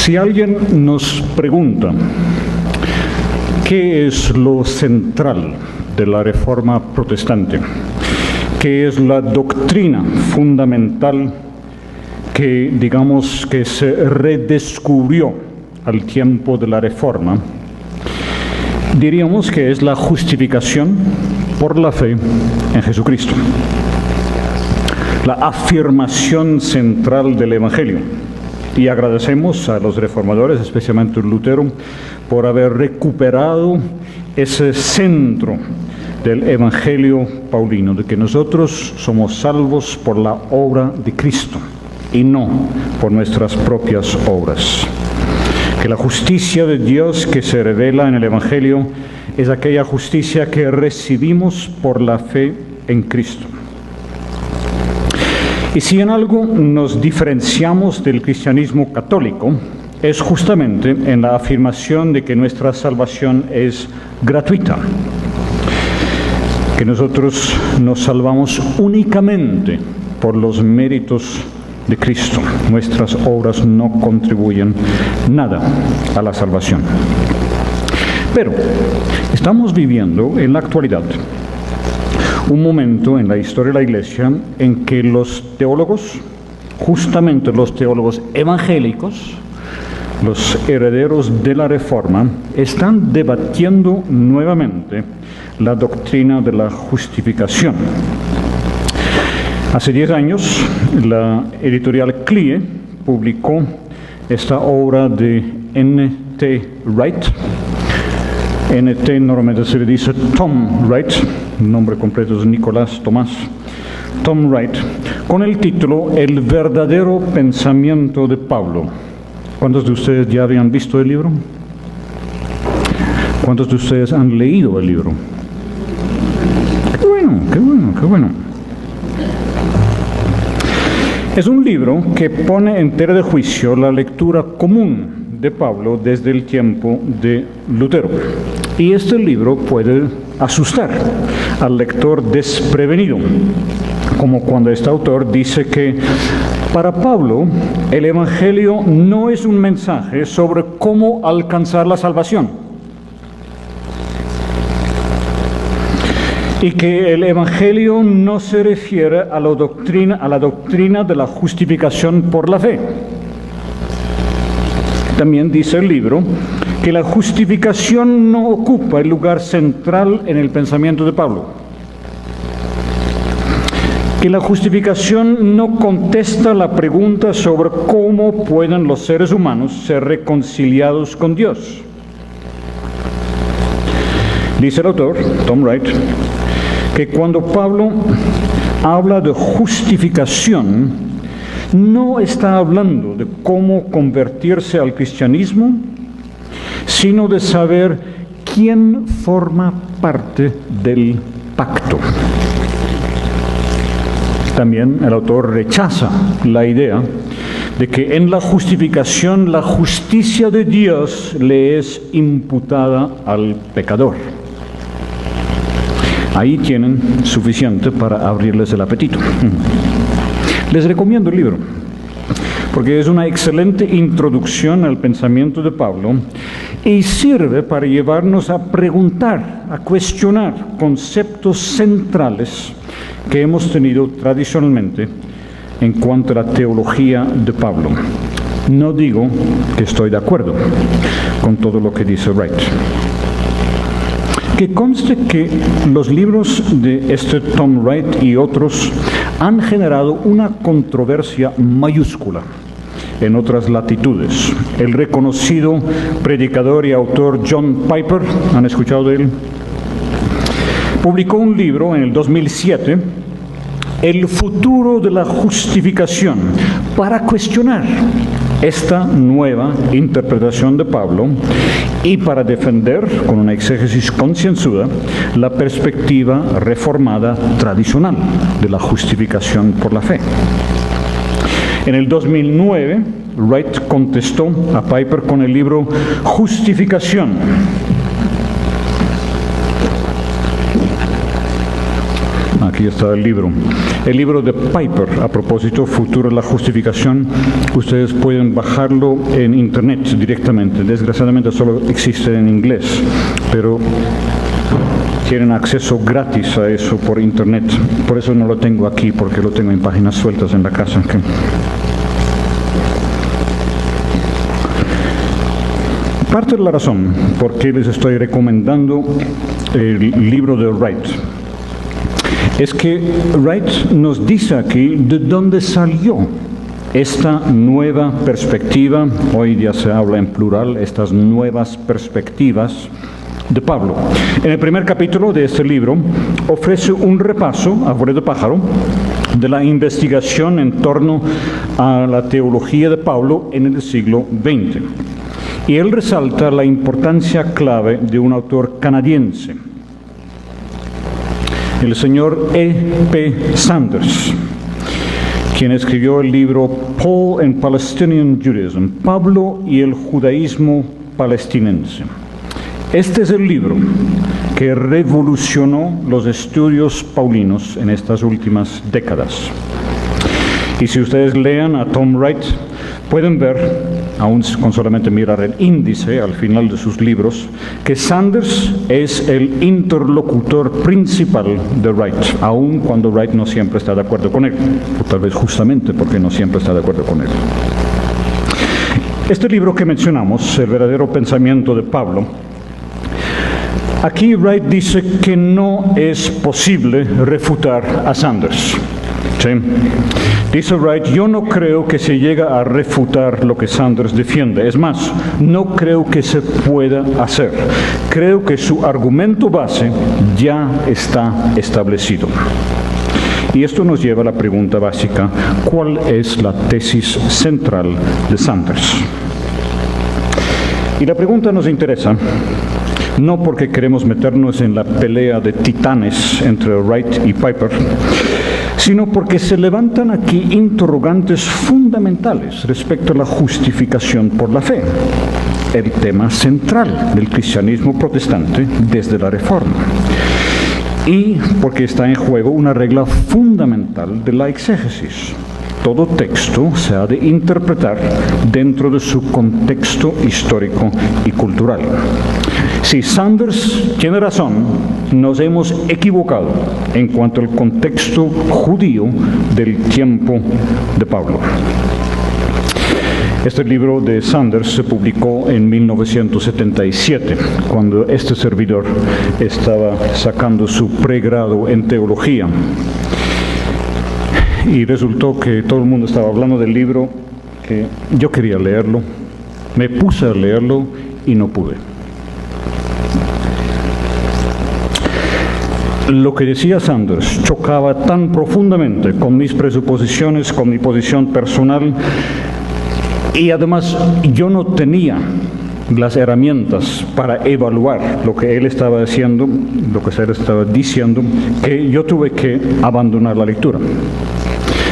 Si alguien nos pregunta qué es lo central de la Reforma protestante, qué es la doctrina fundamental que, digamos, que se redescubrió al tiempo de la Reforma, diríamos que es la justificación por la fe en Jesucristo, la afirmación central del Evangelio. Y agradecemos a los reformadores, especialmente Lutero, por haber recuperado ese centro del Evangelio paulino, de que nosotros somos salvos por la obra de Cristo y no por nuestras propias obras. Que la justicia de Dios que se revela en el Evangelio es aquella justicia que recibimos por la fe en Cristo. Y si en algo nos diferenciamos del cristianismo católico, es justamente en la afirmación de que nuestra salvación es gratuita, que nosotros nos salvamos únicamente por los méritos de Cristo. Nuestras obras no contribuyen nada a la salvación. Pero estamos viviendo en la actualidad un momento en la historia de la Iglesia en que los teólogos, justamente los teólogos evangélicos, los herederos de la Reforma, están debatiendo nuevamente la doctrina de la justificación. Hace 10 años, la editorial CLIE publicó esta obra de N.T. Wright. N.T. normalmente se le dice Tom Wright, el nombre completo es Nicolás Tomás. Tom Wright, con el título El verdadero pensamiento de Pablo. ¿Cuántos de ustedes ya habían visto el libro? ¿Cuántos de ustedes han leído el libro? ¡Qué bueno, qué bueno, qué bueno! Es un libro que pone en tela de juicio la lectura común de Pablo desde el tiempo de Lutero. Y este libro puede asustar al lector desprevenido, como cuando este autor dice que para Pablo el Evangelio no es un mensaje sobre cómo alcanzar la salvación, y que el Evangelio no se refiere a la doctrina de la justificación por la fe. También dice el libro que la justificación no ocupa el lugar central en el pensamiento de Pablo, que la justificación no contesta la pregunta sobre cómo pueden los seres humanos ser reconciliados con Dios. Dice el autor, Tom Wright, que cuando Pablo habla de justificación, no está hablando de cómo convertirse al cristianismo, sino de saber quién forma parte del pacto. También el autor rechaza la idea de que en la justificación la justicia de Dios le es imputada al pecador. Ahí tienen suficiente para abrirles el apetito. Les recomiendo el libro, porque es una excelente introducción al pensamiento de Pablo y sirve para llevarnos a preguntar, a cuestionar conceptos centrales que hemos tenido tradicionalmente en cuanto a la teología de Pablo. No digo que estoy de acuerdo con todo lo que dice Wright. Que conste que los libros de este Tom Wright y otros han generado una controversia mayúscula en otras latitudes. El reconocido predicador y autor John Piper, ¿han escuchado de él? Publicó un libro en el 2007, El futuro de la justificación, para cuestionar esta nueva interpretación de Pablo y para defender, con una exégesis concienzuda, la perspectiva reformada tradicional de la justificación por la fe. En el 2009, Wright contestó a Piper con el libro Justificación. Aquí Aquí está el libro. El libro de Piper, a propósito, Futuro de la Justificación. Ustedes pueden bajarlo en internet directamente. Desgraciadamente solo existe en inglés, pero tienen acceso gratis a eso por internet. Por eso no lo tengo aquí, porque lo tengo en páginas sueltas en la casa. Parte de la razón por qué les estoy recomendando el libro de Wright es que Wright nos dice aquí de dónde salió esta nueva perspectiva, hoy ya se habla en plural, estas nuevas perspectivas de Pablo. En el primer capítulo de este libro ofrece un repaso, a vuelo de pájaro, de la investigación en torno a la teología de Pablo en el siglo XX. Y él resalta la importancia clave de un autor canadiense, el señor E.P. Sanders, quien escribió el libro Paul and Palestinian Judaism, Pablo y el judaísmo palestinense. Este es el libro que revolucionó los estudios paulinos en estas últimas décadas. Y si ustedes lean a Tom Wright, pueden ver, aún con solamente mirar el índice al final de sus libros, que Sanders es el interlocutor principal de Wright, aun cuando Wright no siempre está de acuerdo con él, o tal vez justamente porque no siempre está de acuerdo con él. Este libro que mencionamos, El verdadero pensamiento de Pablo, aquí Wright dice que no es posible refutar a Sanders. ¿Sí? Dice Wright, yo no creo que se llegue a refutar lo que Sanders defiende. Es más, no creo que se pueda hacer. Creo que su argumento base ya está establecido. Y esto nos lleva a la pregunta básica, ¿cuál es la tesis central de Sanders? Y la pregunta nos interesa no porque queremos meternos en la pelea de titanes entre Wright y Piper, sino porque se levantan aquí interrogantes fundamentales respecto a la justificación por la fe, el tema central del cristianismo protestante desde la Reforma, y porque está en juego una regla fundamental de la exégesis. Todo texto se ha de interpretar dentro de su contexto histórico y cultural. Si Sanders tiene razón, nos hemos equivocado en cuanto al contexto judío del tiempo de Pablo. Este libro de Sanders se publicó en 1977, cuando este servidor estaba sacando su pregrado en teología. Y resultó que todo el mundo estaba hablando del libro, que yo quería leerlo, me puse a leerlo y no pude. Lo que decía Sanders chocaba tan profundamente con mis presuposiciones, con mi posición personal, y además yo no tenía las herramientas para evaluar lo que él estaba haciendo, lo que él estaba diciendo, que yo tuve que abandonar la lectura.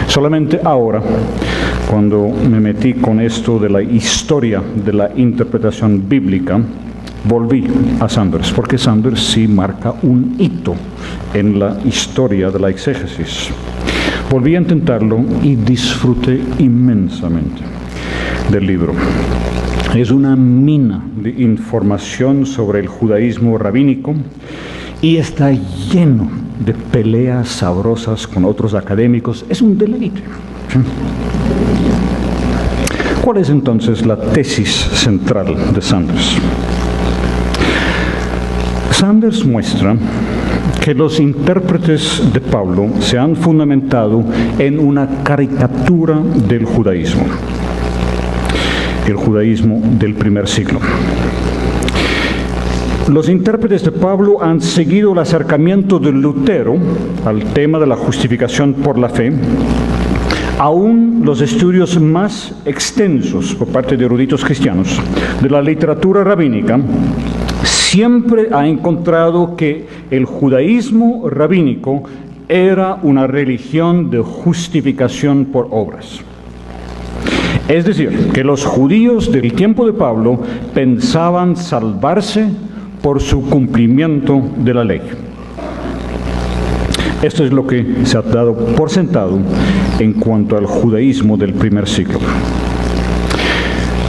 Solamente ahora, cuando me metí con esto de la historia de la interpretación bíblica, volví a Sanders, porque Sanders sí marca un hito en la historia de la exégesis. Volví a intentarlo y disfruté inmensamente del libro. Es una mina de información sobre el judaísmo rabínico y está lleno de peleas sabrosas con otros académicos. Es un deleite. ¿Cuál es entonces la tesis central de Sanders? Sanders muestra que los intérpretes de Pablo se han fundamentado en una caricatura del judaísmo, el judaísmo del primer siglo. Los intérpretes de Pablo han seguido el acercamiento de Lutero al tema de la justificación por la fe. Aún los estudios más extensos por parte de eruditos cristianos de la literatura rabínica siempre ha encontrado que el judaísmo rabínico era una religión de justificación por obras. Es decir, que los judíos del tiempo de Pablo pensaban salvarse por su cumplimiento de la ley. Esto es lo que se ha dado por sentado en cuanto al judaísmo del primer siglo.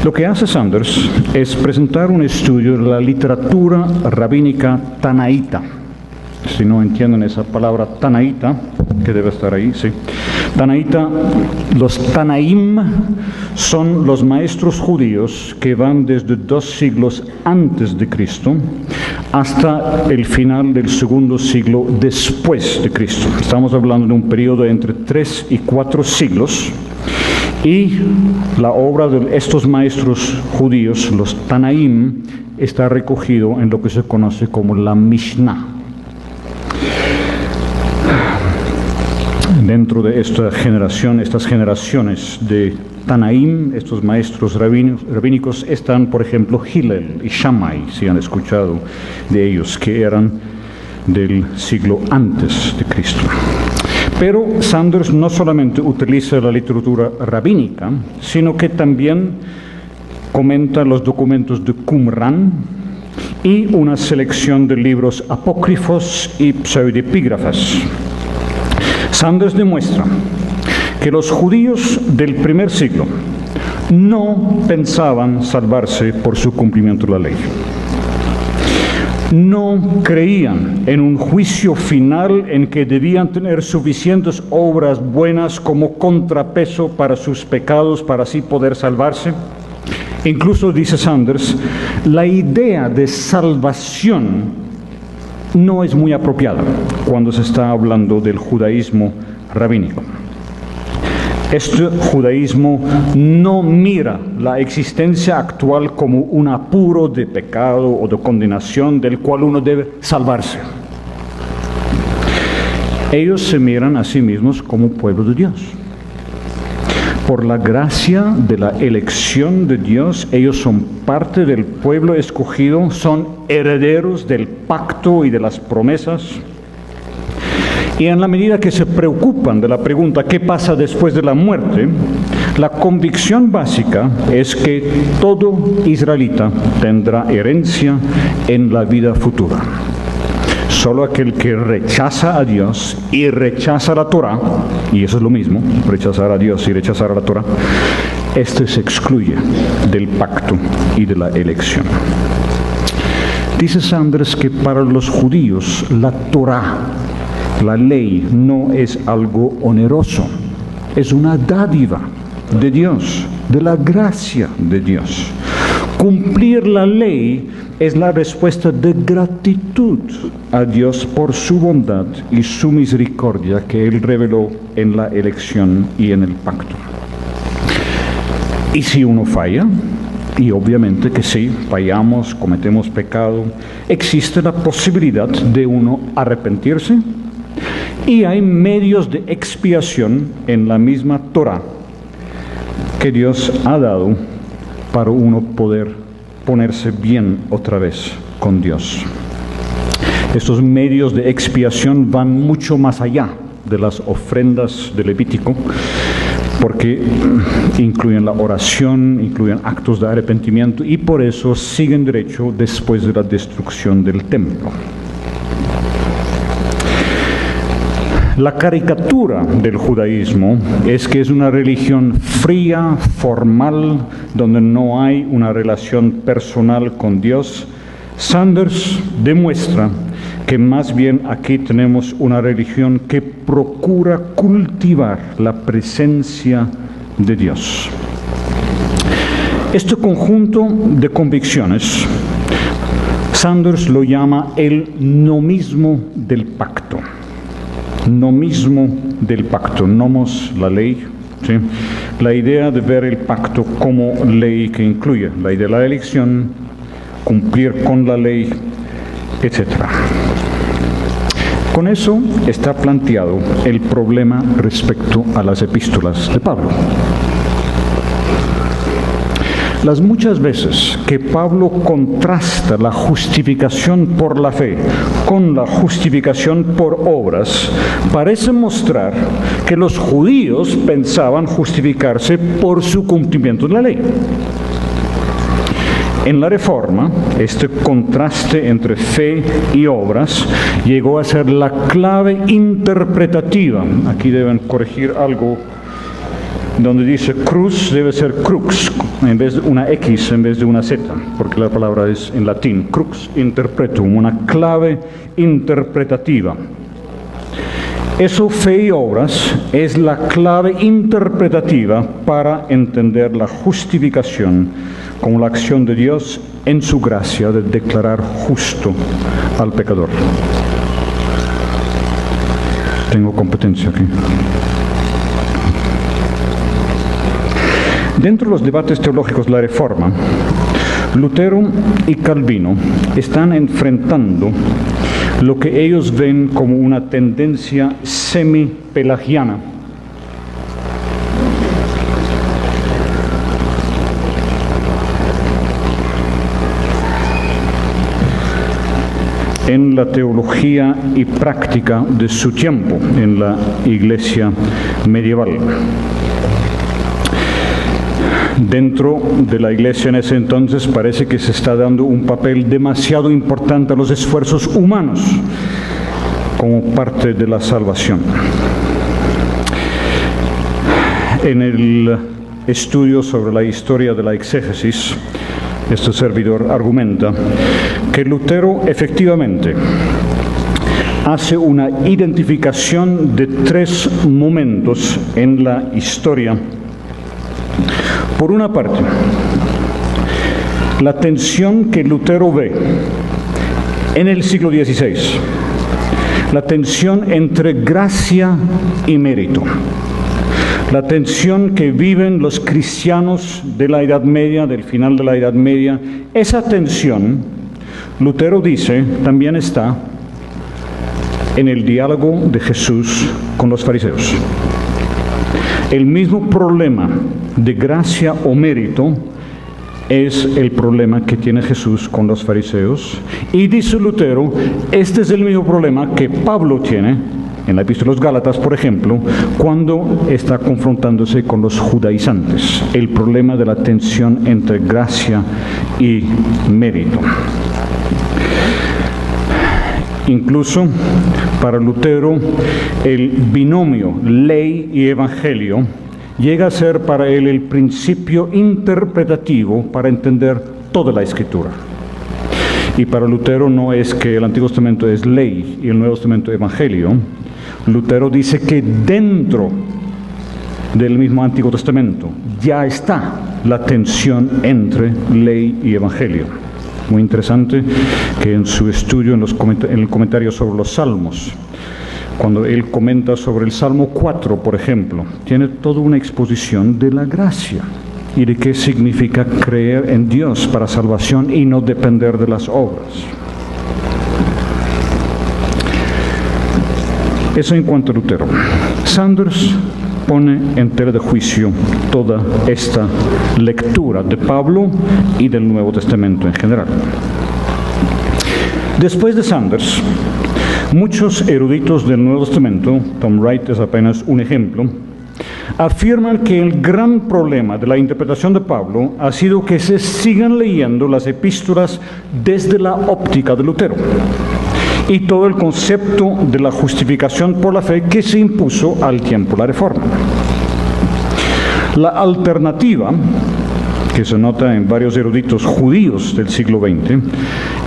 Lo que hace Sanders es presentar un estudio de la literatura rabínica tanaíta. Si no entienden esa palabra tanaíta, que debe estar ahí, sí. Tanaíta, los Tanaim son los maestros judíos que van desde 2 siglos antes de Cristo hasta el final del 2º siglo después de Cristo. Estamos hablando de un periodo entre 3 y 4 siglos. Y la obra de estos maestros judíos, los Tanaim, está recogido en lo que se conoce como la Mishnah. Dentro de estas generaciones de Tanaim, estos maestros rabínicos, están, por ejemplo, Hillel y Shammai, si han escuchado de ellos, que eran del siglo antes de Cristo. Pero Sanders no solamente utiliza la literatura rabínica, sino que también comenta los documentos de Qumran y una selección de libros apócrifos y pseudepígrafas. Sanders demuestra que los judíos del primer siglo no pensaban salvarse por su cumplimiento de la ley. No creían en un juicio final en que debían tener suficientes obras buenas como contrapeso para sus pecados para así poder salvarse. Incluso, dice Sanders, la idea de salvación no es muy apropiada cuando se está hablando del judaísmo rabínico. Este judaísmo no mira la existencia actual como un apuro de pecado o de condenación del cual uno debe salvarse. Ellos se miran a sí mismos como pueblo de Dios. Por la gracia de la elección de Dios, ellos son parte del pueblo escogido, son herederos del pacto y de las promesas. Y en la medida que se preocupan de la pregunta ¿qué pasa después de la muerte?, la convicción básica es que todo israelita tendrá herencia en la vida futura. Solo aquel que rechaza a Dios y rechaza la Torah, y eso es lo mismo, rechazar a Dios y rechazar a la Torah, este se excluye del pacto y de la elección. Dice Sanders que para los judíos la Torah, la ley, no es algo oneroso, es una dádiva de Dios, de la gracia de Dios. Cumplir la ley es la respuesta de gratitud a Dios por su bondad y su misericordia que Él reveló en la elección y en el pacto. Y si uno falla, y obviamente que sí, fallamos, cometemos pecado, existe la posibilidad de uno arrepentirse, y hay medios de expiación en la misma Torah que Dios ha dado para uno poder ponerse bien otra vez con Dios. Estos medios de expiación van mucho más allá de las ofrendas de Levítico, porque incluyen la oración, incluyen actos de arrepentimiento y por eso siguen derecho después de la destrucción del templo. La caricatura del judaísmo es que es una religión fría, formal, donde no hay una relación personal con Dios. Sanders demuestra que más bien aquí tenemos una religión que procura cultivar la presencia de Dios. Este conjunto de convicciones, Sanders lo llama el nomismo del pacto. Nomismo del pacto, nomos, la ley, ¿sí? La idea de ver el pacto como ley que incluye la idea de la elección, cumplir con la ley, etc. Con eso está planteado el problema respecto a las epístolas de Pablo. Las muchas veces que Pablo contrasta la justificación por la fe con la justificación por obras, parece mostrar que los judíos pensaban justificarse por su cumplimiento de la ley. En la Reforma, este contraste entre fe y obras llegó a ser la clave interpretativa. Aquí deben corregir algo donde dice cruz, debe ser crux, en vez de una X, en vez de una Z, porque la palabra es en latín, crux interpretum, una clave interpretativa. Eso, fe y obras, es la clave interpretativa para entender la justificación como la acción de Dios en su gracia de declarar justo al pecador. Tengo competencia aquí. Dentro de los debates teológicos de la Reforma, Lutero y Calvino están enfrentando lo que ellos ven como una tendencia semi-pelagiana. En la teología y práctica de su tiempo en la Iglesia medieval. Dentro de la Iglesia en ese entonces parece que se está dando un papel demasiado importante a los esfuerzos humanos como parte de la salvación. En el estudio sobre la historia de la exégesis, este servidor argumenta que Lutero efectivamente hace una identificación de 3 momentos en la historia. Por una parte, la tensión que Lutero ve en el siglo XVI, la tensión entre gracia y mérito, la tensión que viven los cristianos de la Edad Media, del final de la Edad Media, esa tensión, Lutero dice, también está en el diálogo de Jesús con los fariseos. El mismo problema de gracia o mérito es el problema que tiene Jesús con los fariseos. Y dice Lutero, este es el mismo problema que Pablo tiene en la Epístola a los Gálatas, por ejemplo, cuando está confrontándose con los judaizantes. El problema de la tensión entre gracia y mérito. Incluso para Lutero el binomio ley y evangelio llega a ser para él el principio interpretativo para entender toda la Escritura. Y para Lutero no es que el Antiguo Testamento es ley y el Nuevo Testamento evangelio. Lutero dice que dentro del mismo Antiguo Testamento ya está la tensión entre ley y evangelio. Muy interesante que en su estudio, en el comentario sobre los Salmos, cuando él comenta sobre el Salmo 4, por ejemplo, tiene toda una exposición de la gracia y de qué significa creer en Dios para salvación y no depender de las obras. Eso en cuanto a Lutero. Sanders pone en tela de juicio toda esta lectura de Pablo y del Nuevo Testamento en general. Después de Sanders, muchos eruditos del Nuevo Testamento, Tom Wright es apenas un ejemplo, afirman que el gran problema de la interpretación de Pablo ha sido que se sigan leyendo las epístolas desde la óptica de Lutero y todo el concepto de la justificación por la fe que se impuso al tiempo de la Reforma. La alternativa, que se nota en varios eruditos judíos del siglo XX,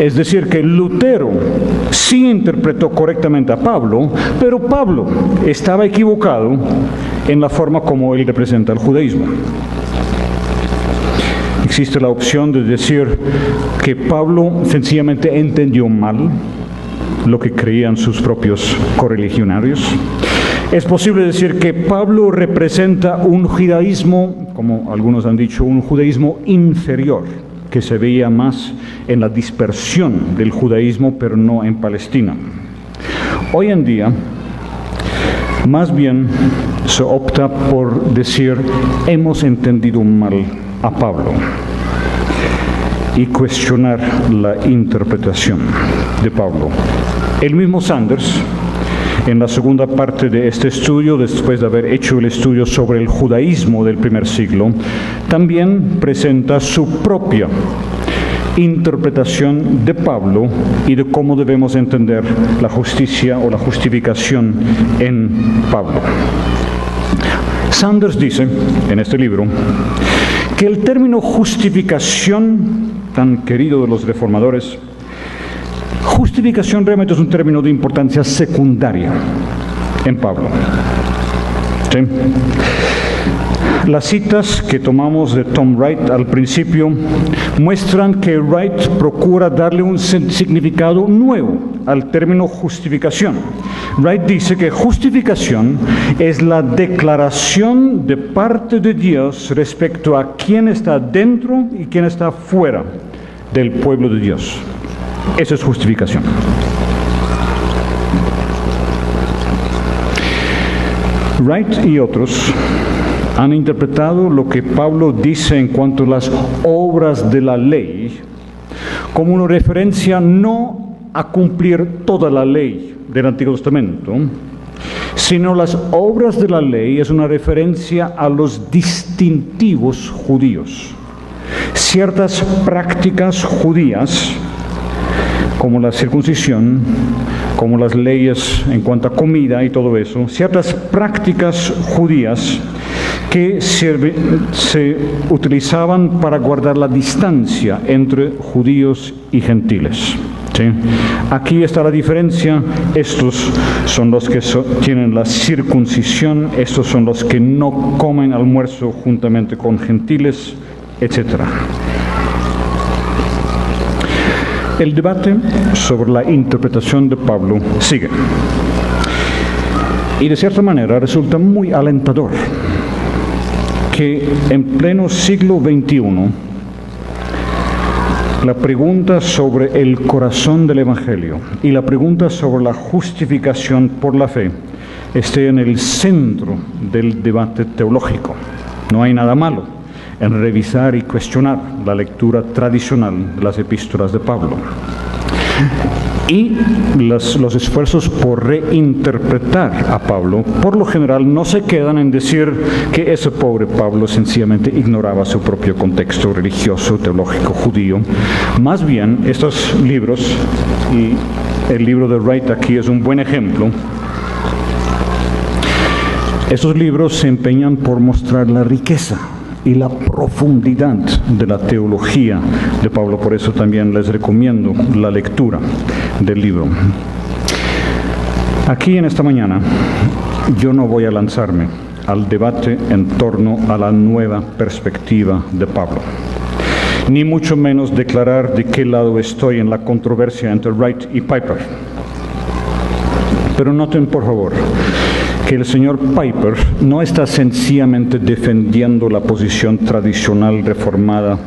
es decir, que Lutero sí interpretó correctamente a Pablo, pero Pablo estaba equivocado en la forma como él representa el judaísmo. Existe la opción de decir que Pablo sencillamente entendió mal lo que creían sus propios correligionarios. Es posible decir que Pablo representa un judaísmo, como algunos han dicho, un judaísmo inferior, que se veía más en la dispersión del judaísmo, pero no en Palestina. Hoy en día, más bien se opta por decir, hemos entendido mal a Pablo, y cuestionar la interpretación de Pablo. El mismo Sanders, en la segunda parte de este estudio, después de haber hecho el estudio sobre el judaísmo del primer siglo, también presenta su propia interpretación de Pablo y de cómo debemos entender la justicia o la justificación en Pablo. Sanders dice en este libro que el término justificación, tan querido de los reformadores, justificación realmente es un término de importancia secundaria en Pablo. ¿Sí? Las citas que tomamos de Tom Wright al principio muestran que Wright procura darle un significado nuevo al término justificación. Wright dice que justificación es la declaración de parte de Dios respecto a quién está dentro y quién está fuera del pueblo de Dios. Eso es justificación. Wright y otros han interpretado lo que Pablo dice en cuanto a las obras de la ley como una referencia no a cumplir toda la ley del Antiguo Testamento, sino las obras de la ley es una referencia a los distintivos judíos. Ciertas prácticas judías, como la circuncisión, como las leyes en cuanto a comida y todo eso, ciertas prácticas judías que se utilizaban para guardar la distancia entre judíos y gentiles. ¿Sí? Aquí está la diferencia. Estos son los que tienen la circuncisión, estos son los que no comen almuerzo juntamente con gentiles, etc. El debate sobre la interpretación de Pablo sigue. Y de cierta manera resulta muy alentador que en pleno siglo XXI la pregunta sobre el corazón del Evangelio y la pregunta sobre la justificación por la fe esté en el centro del debate teológico. No hay nada malo en revisar y cuestionar la lectura tradicional de las epístolas de Pablo. Y los esfuerzos por reinterpretar a Pablo, por lo general, no se quedan en decir que ese pobre Pablo sencillamente ignoraba su propio contexto religioso, teológico, judío. Más bien, estos libros, y el libro de Wright aquí es un buen ejemplo, esos libros se empeñan por mostrar la riqueza y la profundidad de la teología de Pablo. Por eso también les recomiendo la lectura del libro. Aquí en esta mañana yo no voy a lanzarme al debate en torno a la nueva perspectiva de Pablo, ni mucho menos declarar de qué lado estoy en la controversia entre Wright y Piper. Pero noten, por favor, que el señor Piper no está sencillamente defendiendo la posición tradicional reformada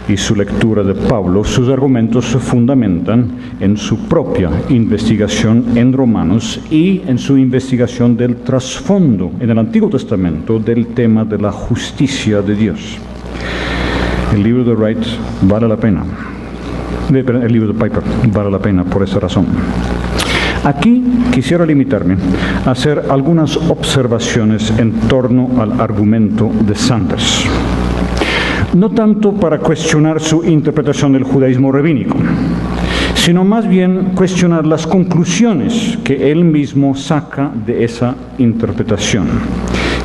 y su lectura de Pablo. Sus argumentos se fundamentan en su propia investigación en Romanos y en su investigación del trasfondo en el Antiguo Testamento del tema de la justicia de Dios. El libro de Wright vale la pena. El libro de Piper vale la pena por esa razón. Aquí quisiera limitarme a hacer algunas observaciones en torno al argumento de Sanders. No tanto para cuestionar su interpretación del judaísmo rabínico, sino más bien cuestionar las conclusiones que él mismo saca de esa interpretación,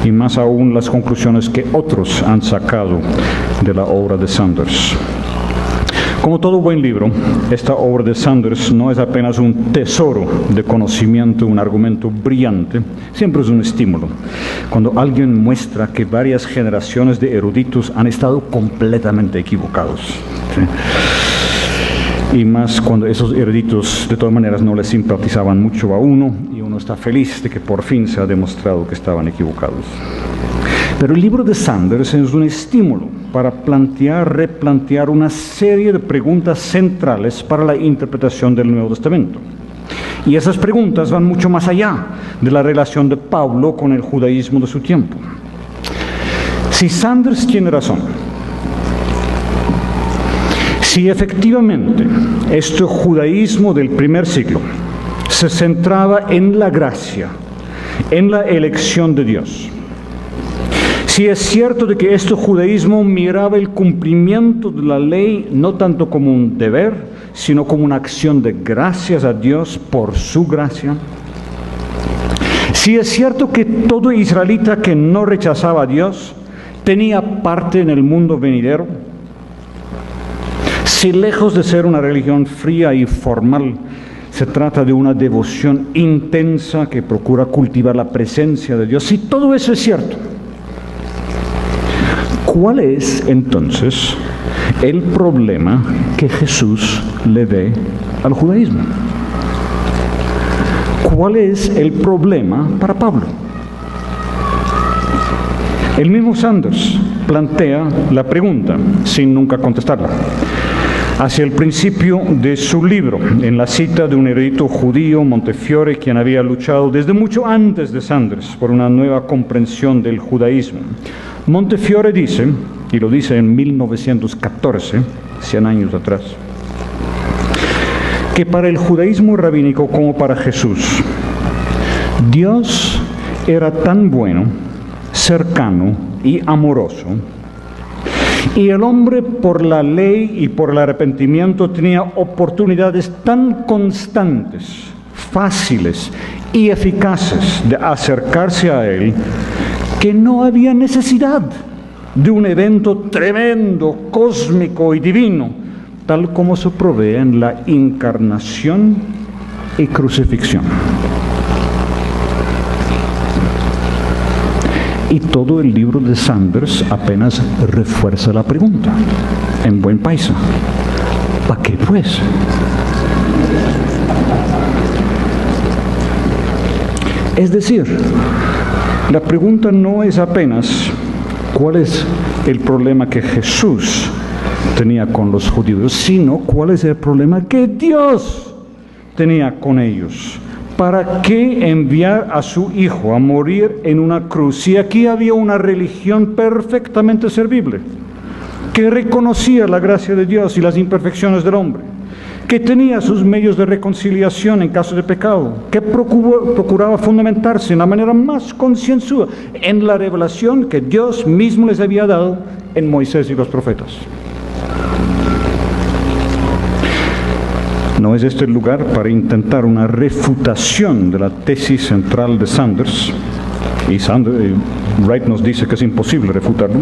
y más aún las conclusiones que otros han sacado de la obra de Sanders. Como todo buen libro, esta obra de Sanders no es apenas un tesoro de conocimiento, un argumento brillante, siempre es un estímulo. Cuando alguien muestra que varias generaciones de eruditos han estado completamente equivocados, ¿sí? Y más cuando esos eruditos de todas maneras no les simpatizaban mucho a uno, y uno está feliz de que por fin se ha demostrado que estaban equivocados. Pero el libro de Sanders es un estímulo para replantear una serie de preguntas centrales para la interpretación del Nuevo Testamento. Y esas preguntas van mucho más allá de la relación de Pablo con el judaísmo de su tiempo. Si Sanders tiene razón, si efectivamente este judaísmo del primer siglo se centraba en la gracia, en la elección de Dios, Si es cierto de que este judaísmo miraba el cumplimiento de la ley no tanto como un deber, sino como una acción de gracias a Dios por su gracia. Si es cierto que todo israelita que no rechazaba a Dios tenía parte en el mundo venidero. Si lejos de ser una religión fría y formal, se trata de una devoción intensa que procura cultivar la presencia de Dios. Si todo eso es cierto, ¿cuál es entonces el problema que Jesús le ve al judaísmo? ¿Cuál es el problema para Pablo? El mismo Sanders plantea la pregunta sin nunca contestarla. Hacia el principio de su libro, en la cita de un erudito judío, Montefiore, quien había luchado desde mucho antes de Sanders por una nueva comprensión del judaísmo. Montefiore dice, y lo dice en 1914, 100 años atrás, que para el judaísmo rabínico como para Jesús, Dios era tan bueno, cercano y amoroso, y el hombre por la ley y por el arrepentimiento tenía oportunidades tan constantes, fáciles y eficaces de acercarse a Él, que no había necesidad de un evento tremendo, cósmico y divino, tal como se provee en la encarnación y crucifixión. Y todo el libro de Sanders apenas refuerza la pregunta, en buen paisa. ¿Para qué pues? Es decir, la pregunta no es apenas cuál es el problema que Jesús tenía con los judíos, sino cuál es el problema que Dios tenía con ellos. ¿Para qué enviar a su Hijo a morir en una cruz? Si aquí había una religión perfectamente servible, que reconocía la gracia de Dios y las imperfecciones del hombre, que tenía sus medios de reconciliación en caso de pecado, que procuraba fundamentarse en la manera más concienzuda en la revelación que Dios mismo les había dado en Moisés y los profetas. No es este el lugar para intentar una refutación de la tesis central de Sanders, y Wright nos dice que es imposible refutarlo,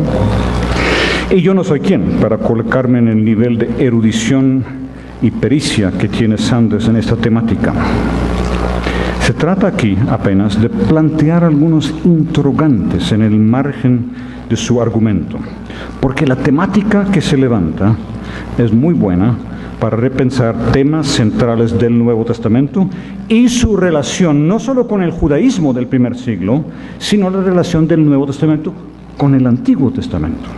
y yo no soy quien para colocarme en el nivel de erudición y pericia que tiene Sanders en esta temática. Se trata aquí apenas de plantear algunos interrogantes en el margen de su argumento, porque la temática que se levanta es muy buena para repensar temas centrales del Nuevo Testamento y su relación no solo con el judaísmo del primer siglo, sino la relación del Nuevo Testamento con el Antiguo Testamento.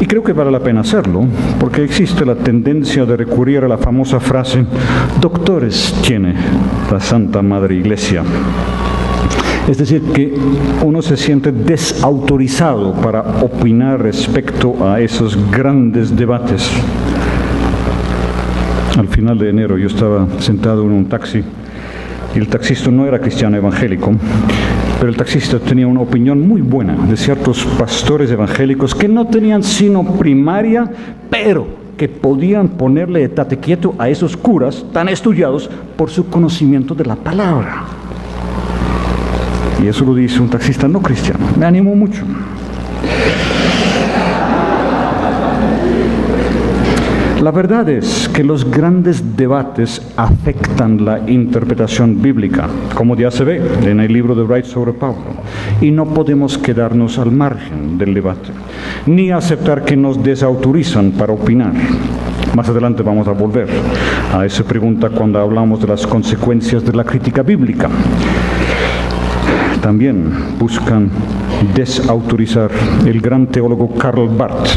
Y creo que vale la pena hacerlo, porque existe la tendencia de recurrir a la famosa frase, doctores tiene la Santa Madre Iglesia. Es decir, que uno se siente desautorizado para opinar respecto a esos grandes debates. Al final de enero yo estaba sentado en un taxi y el taxista no era cristiano evangélico, pero el taxista tenía una opinión muy buena de ciertos pastores evangélicos que no tenían sino primaria, pero que podían ponerle estate quieto a esos curas tan estudiados por su conocimiento de la palabra. Y eso lo dice un taxista no cristiano. Me animó mucho. La verdad es que los grandes debates afectan la interpretación bíblica, como ya se ve en el libro de Wright sobre Pablo, y no podemos quedarnos al margen del debate, ni aceptar que nos desautorizan para opinar. Más adelante vamos a volver a esa pregunta cuando hablamos de las consecuencias de la crítica bíblica. También buscan desautorizar. El gran teólogo Karl Barth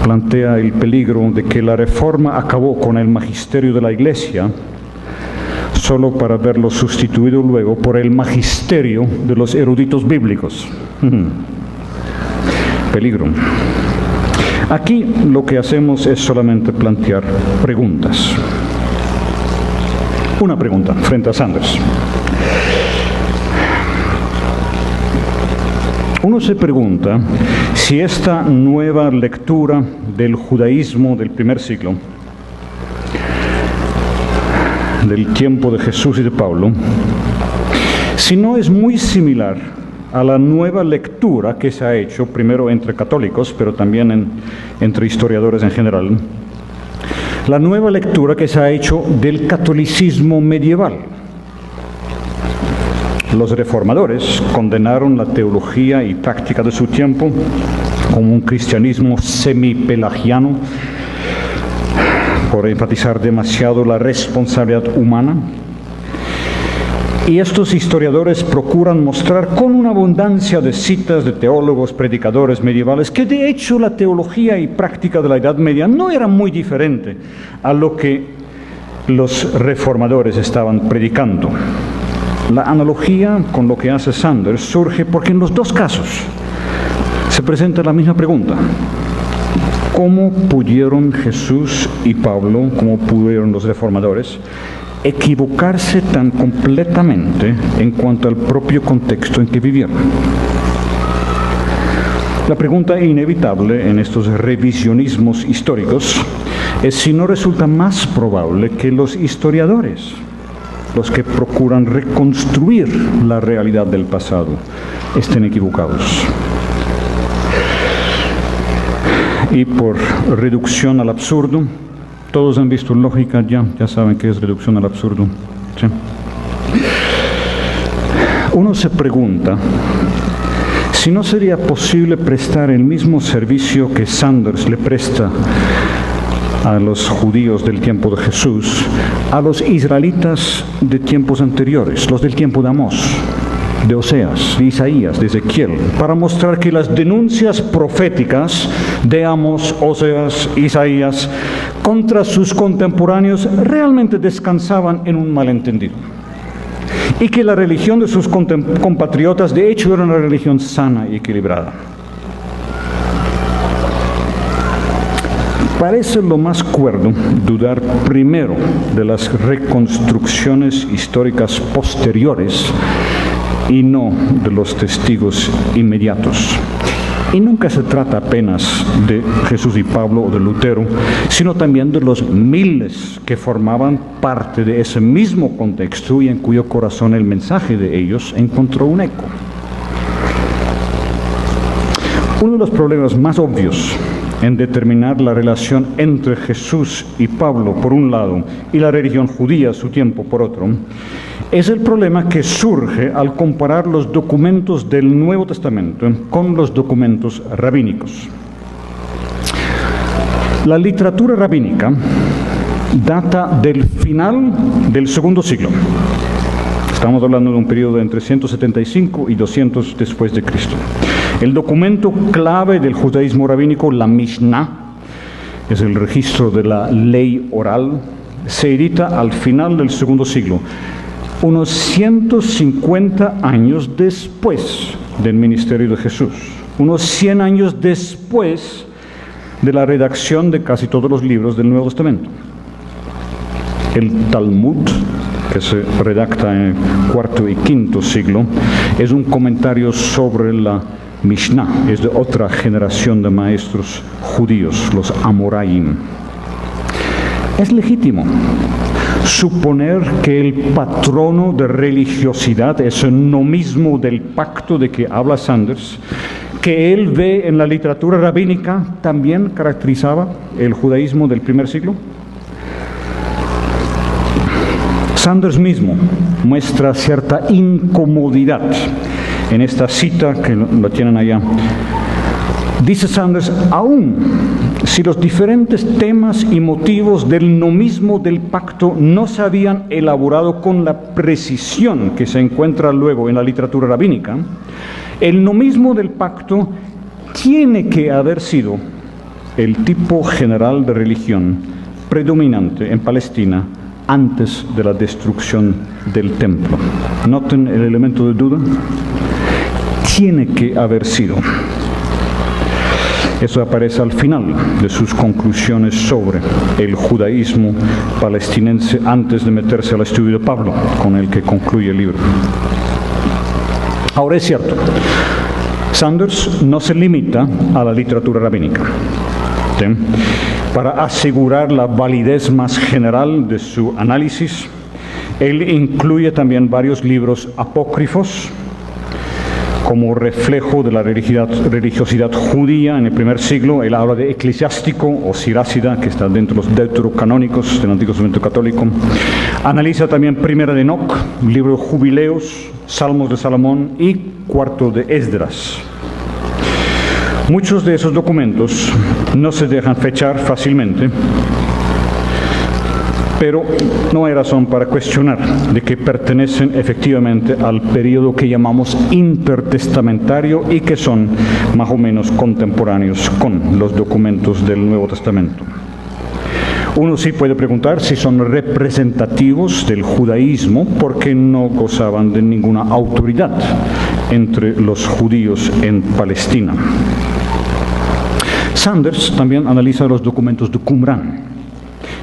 plantea el peligro de que la reforma acabó con el magisterio de la Iglesia solo para verlo sustituido luego por el magisterio de los eruditos bíblicos. Peligro. Aquí lo que hacemos es solamente plantear preguntas. Una pregunta frente a Sanders. Uno se pregunta si esta nueva lectura del judaísmo del primer siglo, del tiempo de Jesús y de Pablo, si no es muy similar a la nueva lectura que se ha hecho, primero entre católicos, pero también entre historiadores en general, la nueva lectura que se ha hecho del catolicismo medieval. Los reformadores condenaron la teología y práctica de su tiempo como un cristianismo semipelagiano por enfatizar demasiado la responsabilidad humana. Y estos historiadores procuran mostrar con una abundancia de citas de teólogos, predicadores medievales, que de hecho la teología y práctica de la Edad Media no era muy diferente a lo que los reformadores estaban predicando. La analogía con lo que hace Sanders surge porque en los dos casos se presenta la misma pregunta. ¿Cómo pudieron Jesús y Pablo, cómo pudieron los reformadores, equivocarse tan completamente en cuanto al propio contexto en que vivieron? La pregunta inevitable en estos revisionismos históricos es si no resulta más probable que los historiadores, los que procuran reconstruir la realidad del pasado, estén equivocados. Y por reducción al absurdo, todos han visto Lógica, ya saben qué es reducción al absurdo. ¿Sí? Uno se pregunta si no sería posible prestar el mismo servicio que Sanders le presta a los judíos del tiempo de Jesús, a los israelitas de tiempos anteriores, los del tiempo de Amós, de Oseas, de Isaías, de Ezequiel, para mostrar que las denuncias proféticas de Amós, Oseas, Isaías, contra sus contemporáneos realmente descansaban en un malentendido. Y que la religión de sus compatriotas de hecho era una religión sana y equilibrada. Parece lo más cuerdo dudar primero de las reconstrucciones históricas posteriores y no de los testigos inmediatos. Y nunca se trata apenas de Jesús y Pablo o de Lutero, sino también de los miles que formaban parte de ese mismo contexto y en cuyo corazón el mensaje de ellos encontró un eco. Uno de los problemas más obvios en determinar la relación entre Jesús y Pablo por un lado y la religión judía a su tiempo por otro, es el problema que surge al comparar los documentos del Nuevo Testamento con los documentos rabínicos. La literatura rabínica data del final del segundo siglo. Estamos hablando de un periodo de entre 175 y 200 después de Cristo. El documento clave del judaísmo rabínico, la Mishnah, es el registro de la ley oral, se edita al final del segundo siglo, unos 150 años después del ministerio de Jesús, unos 100 años después de la redacción de casi todos los libros del Nuevo Testamento. El Talmud, que se redacta en el cuarto y quinto siglo, es un comentario sobre la Mishnah, es de otra generación de maestros judíos, los Amoraim. Es legítimo suponer que el patrono de religiosidad, ese nomismo del pacto de que habla Sanders, que él ve en la literatura rabínica, también caracterizaba el judaísmo del primer siglo. Sanders mismo muestra cierta incomodidad en esta cita que la tienen allá. Dice Sanders, aún si los diferentes temas y motivos del nomismo del pacto no se habían elaborado con la precisión que se encuentra luego en la literatura rabínica, el nomismo del pacto tiene que haber sido el tipo general de religión predominante en Palestina antes de la destrucción del templo. Noten el elemento de duda. Tiene que haber sido. Eso aparece al final de sus conclusiones sobre el judaísmo palestinense antes de meterse al estudio de Pablo, con el que concluye el libro. Ahora es cierto, Sanders no se limita a la literatura rabínica. ¿Sí? Para asegurar la validez más general de su análisis, él incluye también varios libros apócrifos como reflejo de la religiosidad judía en el primer siglo. Él habla de Eclesiástico o Sirácida, que está dentro de los deuterocanónicos del Antiguo Testamento católico. Analiza también Primera de Enoc, libro de Jubileos, Salmos de Salomón y Cuarto de Esdras. Muchos de esos documentos no se dejan fechar fácilmente, pero no hay razón para cuestionar de que pertenecen efectivamente al periodo que llamamos intertestamentario y que son más o menos contemporáneos con los documentos del Nuevo Testamento. Uno sí puede preguntar si son representativos del judaísmo porque no gozaban de ninguna autoridad entre los judíos en Palestina. Sanders también analiza los documentos de Qumran.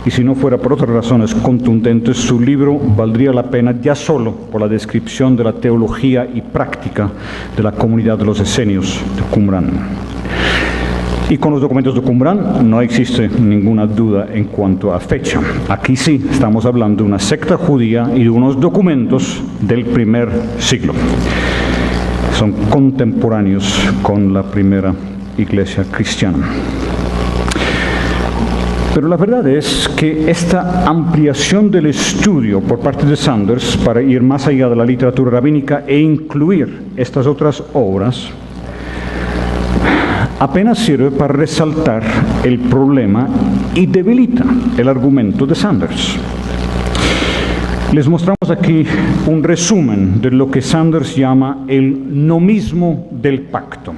Y si no fuera por otras razones contundentes, su libro valdría la pena ya solo por la descripción de la teología y práctica de la comunidad de los esenios de Qumran. Y con los documentos de Qumran no existe ninguna duda en cuanto a fecha. Aquí sí estamos hablando de una secta judía y de unos documentos del primer siglo. Son contemporáneos con la primera iglesia cristiana. Pero la verdad es que esta ampliación del estudio por parte de Sanders para ir más allá de la literatura rabínica e incluir estas otras obras apenas sirve para resaltar el problema y debilita el argumento de Sanders. Les mostramos aquí un resumen de lo que Sanders llama el nomismo del pacto.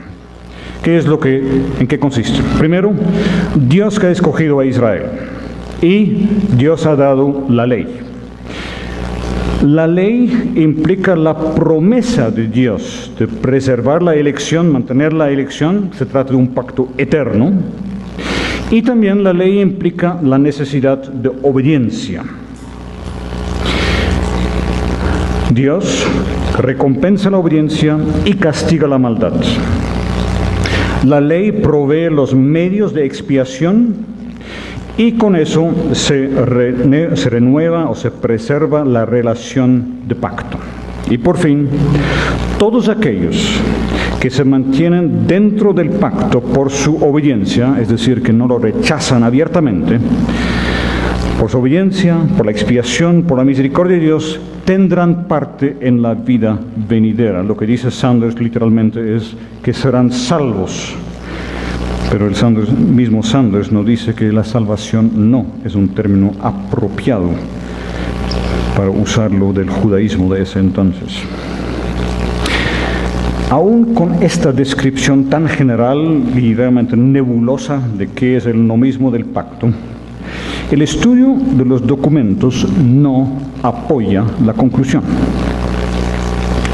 ¿Qué es en qué consiste? Primero, Dios que ha escogido a Israel y Dios ha dado la ley. La ley implica la promesa de Dios de preservar la elección, mantener la elección. Se trata de un pacto eterno. Y también la ley implica la necesidad de obediencia. Dios recompensa la obediencia y castiga la maldad. La ley provee los medios de expiación y con eso se renueva o se preserva la relación de pacto. Y por fin, todos aquellos que se mantienen dentro del pacto por su obediencia, es decir, que no lo rechazan abiertamente, por su obediencia, por la expiación, por la misericordia de Dios, tendrán parte en la vida venidera. Lo que dice Sanders literalmente es que serán salvos. Pero mismo Sanders nos dice que la salvación no es un término apropiado para usarlo del judaísmo de ese entonces. Aún con esta descripción tan general y realmente nebulosa de qué es el nomismo del pacto, el estudio de los documentos no apoya la conclusión.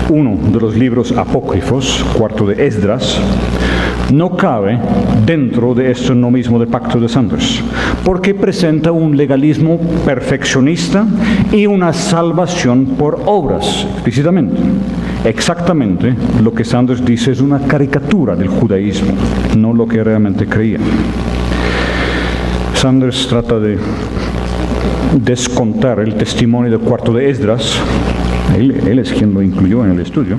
Uno de los libros apócrifos, Cuarto de Esdras, no cabe dentro de este nomismo del pacto de Sanders, porque presenta un legalismo perfeccionista y una salvación por obras, explícitamente. Exactamente lo que Sanders dice es una caricatura del judaísmo, no lo que realmente creía. Sanders trata de descontar el testimonio del Cuarto de Esdras. Él es quien lo incluyó en el estudio.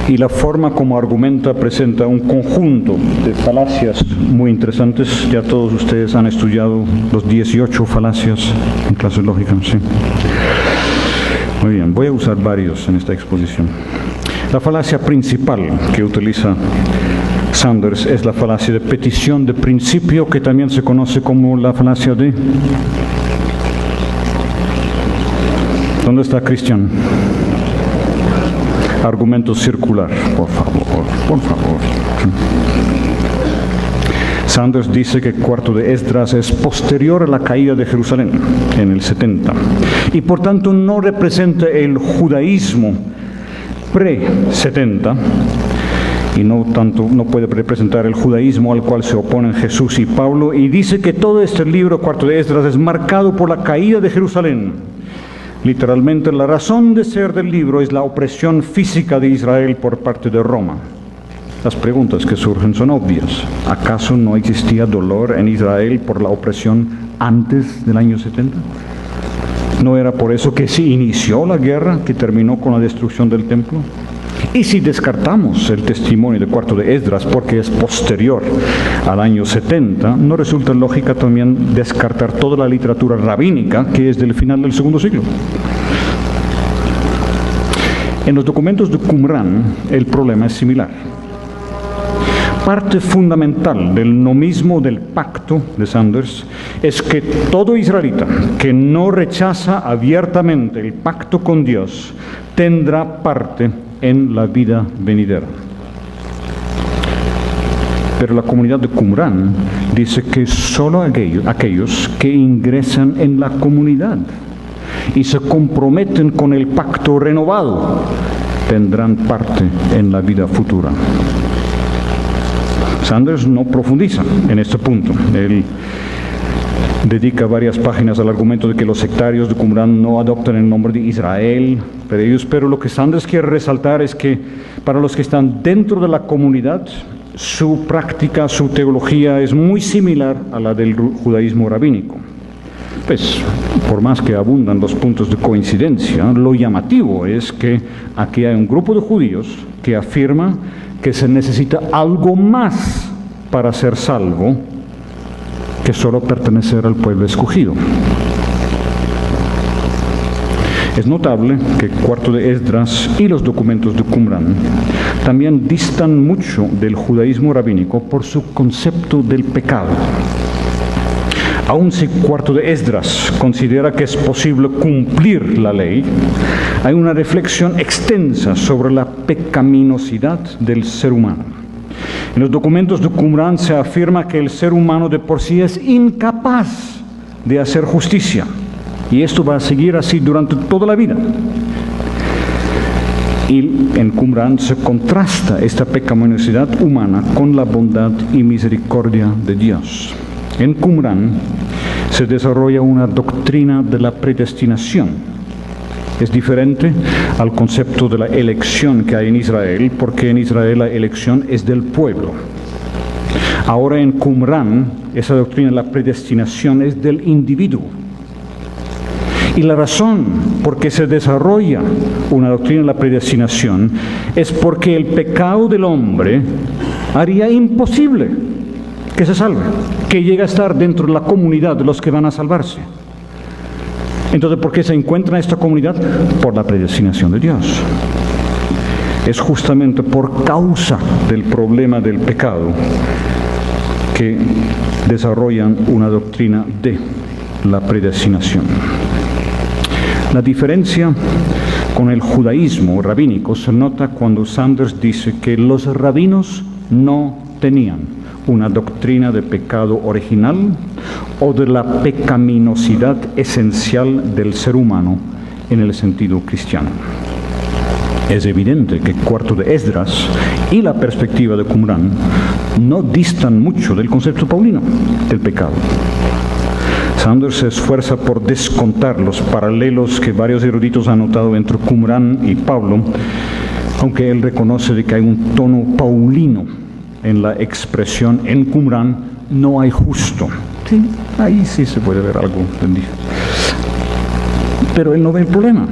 Y la forma como argumenta presenta un conjunto de falacias muy interesantes. Ya todos ustedes han estudiado los 18 falacias en clases lógicas, ¿sí? Muy bien, voy a usar varios en esta exposición. La falacia principal que utiliza Sanders es la falacia de petición de principio, que también se conoce como la falacia de... ¿Dónde está Cristian? Argumento circular, por favor, por favor. Sanders dice que el Cuarto de Esdras es posterior a la caída de Jerusalén, en el 70, y por tanto no representa el judaísmo pre-70, y no puede representar el judaísmo al cual se oponen Jesús y Pablo, y dice que todo este libro, Cuarto de Esdras, es marcado por la caída de Jerusalén, Literalmente, la razón de ser del libro es la opresión física de Israel por parte de Roma. Las preguntas que surgen son obvias. ¿Acaso no existía dolor en Israel por la opresión antes del año 70? ¿No era por eso que se inició la guerra que terminó con la destrucción del templo? Y si descartamos el testimonio de Cuarto de Esdras porque es posterior al año 70, ¿no resulta lógica también descartar toda la literatura rabínica que es del final del segundo siglo? En los documentos de Qumran el problema es similar. Parte fundamental del nomismo del pacto de Sanders es que todo israelita que no rechaza abiertamente el pacto con Dios tendrá parte en la vida venidera. Pero la comunidad de Qumran dice que solo aquellos que ingresan en la comunidad y se comprometen con el pacto renovado tendrán parte en la vida futura. Sanders no profundiza en este punto. Él dedica varias páginas al argumento de que los sectarios de Qumran no adoptan el nombre de Israel, pero lo que Sanders quiere resaltar es que para los que están dentro de la comunidad, su práctica, su teología es muy similar a la del judaísmo rabínico. Pues, por más que abundan los puntos de coincidencia, lo llamativo es que aquí hay un grupo de judíos que afirma que se necesita algo más para ser salvo que solo pertenecer al pueblo escogido. Es notable que Cuarto de Esdras y los documentos de Qumran también distan mucho del judaísmo rabínico por su concepto del pecado. Aun si Cuarto de Esdras considera que es posible cumplir la ley, hay una reflexión extensa sobre la pecaminosidad del ser humano. En los documentos de Qumran se afirma que el ser humano de por sí es incapaz de hacer justicia, y esto va a seguir así durante toda la vida. Y en Qumran se contrasta esta pecaminosidad humana con la bondad y misericordia de Dios. En Qumran se desarrolla una doctrina de la predestinación. Es diferente al concepto de la elección que hay en Israel, porque en Israel la elección es del pueblo. Ahora en Qumran, esa doctrina de la predestinación es del individuo. Y la razón por qué se desarrolla una doctrina de la predestinación es porque el pecado del hombre haría imposible que se salve, que llegue a estar dentro de la comunidad de los que van a salvarse. Entonces, ¿por qué se encuentra esta comunidad? Por la predestinación de Dios. Es justamente por causa del problema del pecado que desarrollan una doctrina de la predestinación. La diferencia con el judaísmo rabínico se nota cuando Sanders dice que los rabinos no tenían una doctrina de pecado original o de la pecaminosidad esencial del ser humano en el sentido cristiano. Es evidente que Cuarto de Esdras y la perspectiva de Qumran no distan mucho del concepto paulino del pecado. Sanders se esfuerza por descontar los paralelos que varios eruditos han notado entre Qumran y Pablo, aunque él reconoce de que hay un tono paulino en la expresión en Qumran, no hay justo. Sí, ahí sí se puede ver algo entendido. Pero él no ve el problema.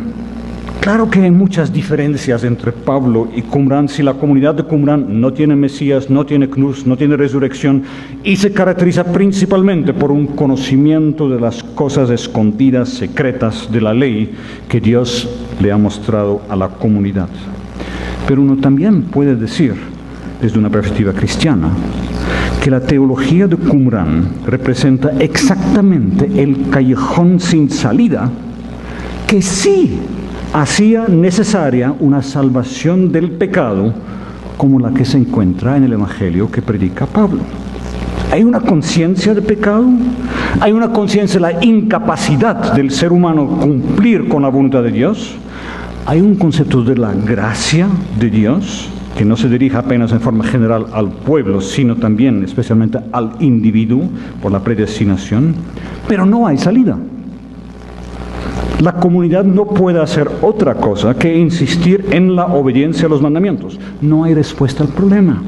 Claro que hay muchas diferencias entre Pablo y Qumran. Si la comunidad de Qumran no tiene Mesías, no tiene Knus, no tiene resurrección, y se caracteriza principalmente por un conocimiento de las cosas escondidas, secretas de la ley que Dios le ha mostrado a la comunidad. Pero uno también puede decir, desde una perspectiva cristiana, que la teología de Qumran representa exactamente el callejón sin salida que sí hacía necesaria una salvación del pecado como la que se encuentra en el Evangelio que predica Pablo. Hay una conciencia de pecado, hay una conciencia de la incapacidad del ser humano cumplir con la voluntad de Dios, hay un concepto de la gracia de Dios que no se dirige apenas en forma general al pueblo, sino también especialmente al individuo por la predestinación, pero no hay salida. La comunidad no puede hacer otra cosa que insistir en la obediencia a los mandamientos. No hay respuesta al problema.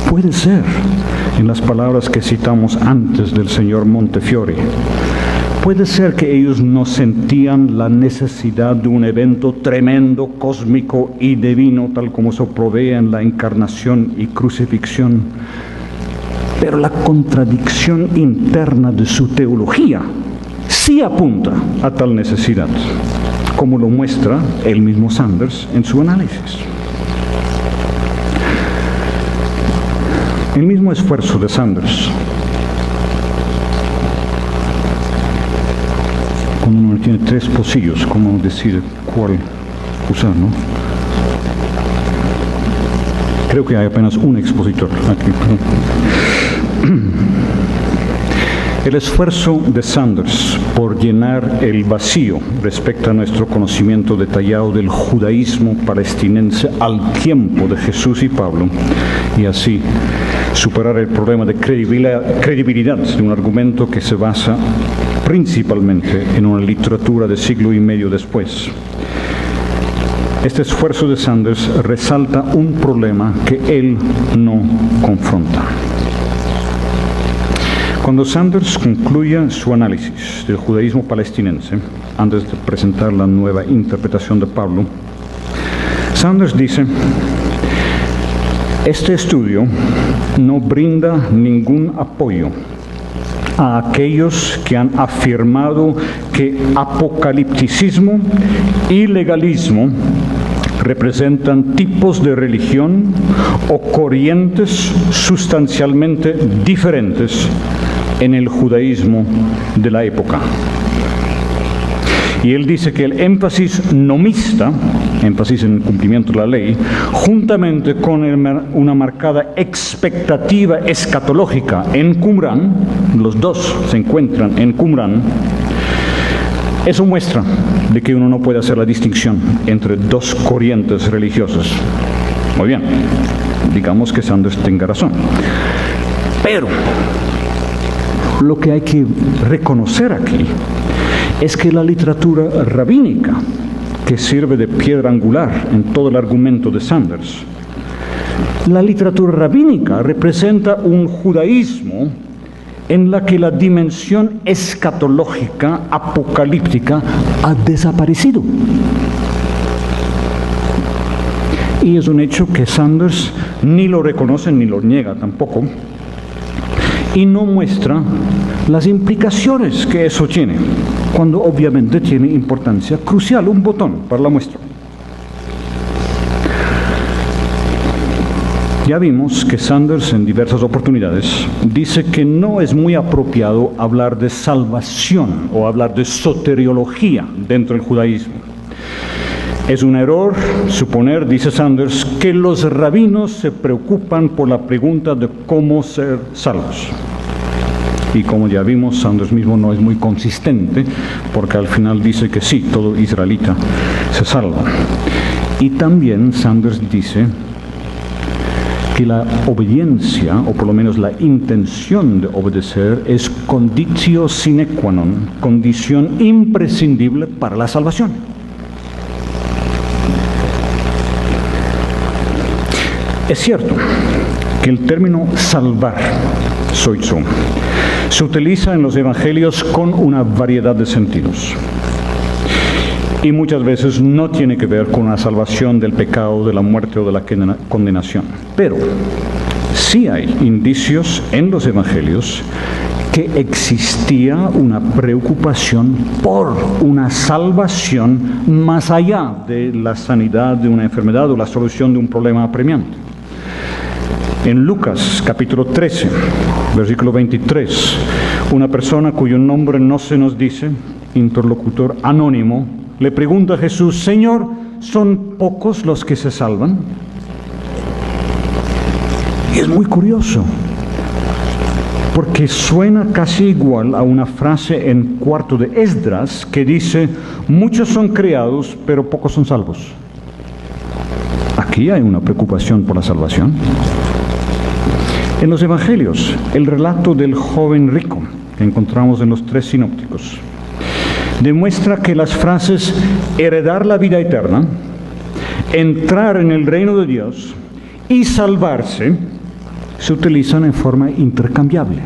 Puede ser, en las palabras que citamos antes del señor Montefiore, puede ser que ellos no sentían la necesidad de un evento tremendo, cósmico y divino, tal como se provee en la encarnación y crucifixión, pero la contradicción interna de su teología sí apunta a tal necesidad, como lo muestra el mismo Sanders en su análisis. El mismo esfuerzo de Sanders, cuando uno tiene tres pocillos, ¿cómo decide cuál usar, no? Creo que hay apenas un expositor aquí. El esfuerzo de Sanders por llenar el vacío respecto a nuestro conocimiento detallado del judaísmo palestinense al tiempo de Jesús y Pablo, y así superar el problema de credibilidad de un argumento que se basa principalmente en una literatura de siglo y medio después. Este esfuerzo de Sanders resalta un problema que él no confronta. Cuando Sanders concluye su análisis del judaísmo palestinense, antes de presentar la nueva interpretación de Pablo, Sanders dice: este estudio no brinda ningún apoyo a aquellos que han afirmado que apocalipticismo y legalismo representan tipos de religión o corrientes sustancialmente diferentes en el judaísmo de la época. Y él dice que el énfasis nomista, énfasis en el cumplimiento de la ley, juntamente con una marcada expectativa escatológica en Qumran, los dos se encuentran en Qumran, eso muestra de que uno no puede hacer la distinción entre dos corrientes religiosas. Muy bien, digamos que Sanders tenga razón. Pero lo que hay que reconocer aquí es que la literatura rabínica, que sirve de piedra angular en todo el argumento de Sanders, la literatura rabínica representa un judaísmo en la que la dimensión escatológica, apocalíptica, ha desaparecido. Y es un hecho que Sanders ni lo reconoce ni lo niega tampoco, y no muestra las implicaciones que eso tiene, cuando obviamente tiene importancia crucial, un botón para la muestra. Ya vimos que Sanders en diversas oportunidades dice que no es muy apropiado hablar de salvación o hablar de soteriología dentro del judaísmo. Es un error suponer, dice Sanders, que los rabinos se preocupan por la pregunta de cómo ser salvos. Y como ya vimos, Sanders mismo no es muy consistente, porque al final dice que sí, todo israelita se salva. Y también Sanders dice que la obediencia, o por lo menos la intención de obedecer, es conditio sine qua non, condición imprescindible para la salvación. Es cierto que el término salvar, soizo, se utiliza en los evangelios con una variedad de sentidos. Y muchas veces no tiene que ver con la salvación del pecado, de la muerte o de la condenación. Pero sí hay indicios en los evangelios que existía una preocupación por una salvación más allá de la sanidad de una enfermedad o la solución de un problema apremiante. En Lucas capítulo 13, versículo 23, una persona cuyo nombre no se nos dice, interlocutor anónimo, le pregunta a Jesús: Señor, ¿son pocos los que se salvan? Y es muy curioso, porque suena casi igual a una frase en cuarto de Esdras que dice: muchos son creados, pero pocos son salvos. Aquí hay una preocupación por la salvación. En los evangelios, el relato del joven rico que encontramos en los tres sinópticos demuestra que las frases heredar la vida eterna, entrar en el reino de Dios y salvarse se utilizan en forma intercambiable.